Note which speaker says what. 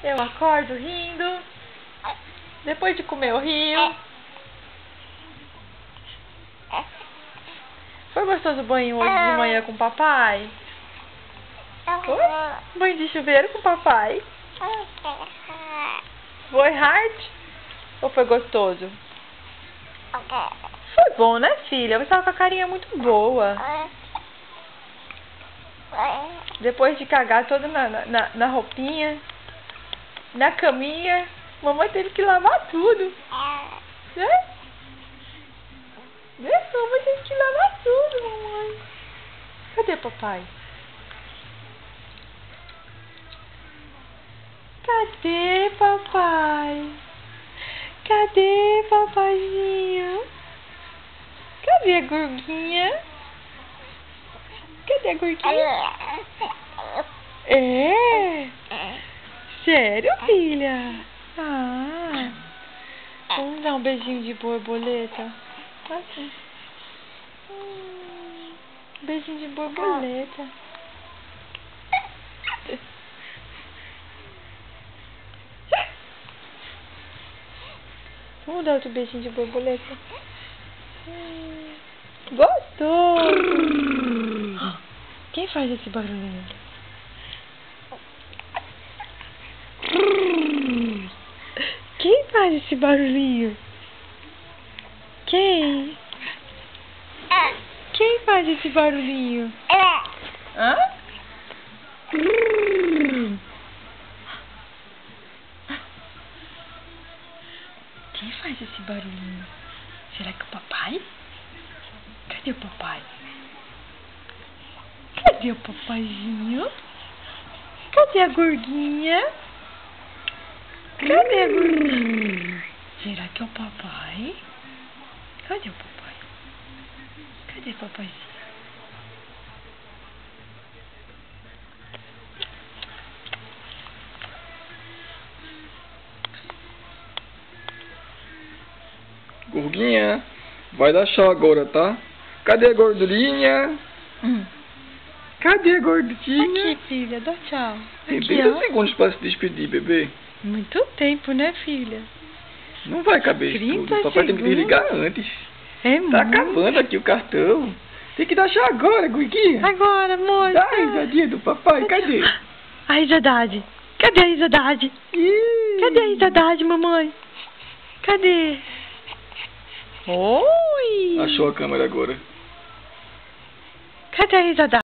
Speaker 1: Eu acordo rindo. Depois de comer eu rio. Foi gostoso o banho hoje de manhã com o papai? Foi? Banho de chuveiro com o papai? Foi hard? Ou foi gostoso? Foi bom, né, filha? Você tava com a carinha muito boa. Depois de cagar toda na roupinha, na caminha, mamãe teve que lavar tudo. Né? Mamãe teve que lavar tudo, mamãe. Cadê papai? Cadê papai? Cadê papaizinho? Cadê a Gurguinha? Cadê a Gurguinha? É? Sério, filha? Ah. Vamos dar um beijinho de borboleta? Assim. Beijinho de borboleta. Vamos dar outro beijinho de borboleta? Gostoso! Quem faz esse barulhinho? Quem faz esse barulhinho? Quem? Quem faz esse barulhinho? Hã? Quem faz esse barulhinho? Será que é o papai? Cadê o papai? Cadê o papaizinho? Cadê a Gurguinha? Cadê a Gurguinha? Será que é o papai? Cadê o papai? Cadê o papaizinho?
Speaker 2: Gurguinha, vai dar tchau agora, tá? Cadê a gordurinha? Cadê a gordurinha?
Speaker 1: Aqui, filha, dá tchau.
Speaker 2: Tem
Speaker 1: Aqui,
Speaker 2: 30
Speaker 1: ó.
Speaker 2: segundos pra se despedir, bebê.
Speaker 1: Muito tempo, né, filha?
Speaker 2: Não vai caber isso
Speaker 1: 30
Speaker 2: tudo. Papai tem que desligar antes.
Speaker 1: É
Speaker 2: Tá
Speaker 1: muito.
Speaker 2: acabando aqui o cartão. Tem que dar tchau agora, Gurguinha.
Speaker 1: Agora, amor.
Speaker 2: Dá a risadinha do papai, cadê?
Speaker 1: A risadade. Cadê a risadade?
Speaker 2: Ih.
Speaker 1: Cadê a risadade, mamãe? Cadê? Oi!
Speaker 2: Achou a câmera agora.
Speaker 1: Cadê a risadade?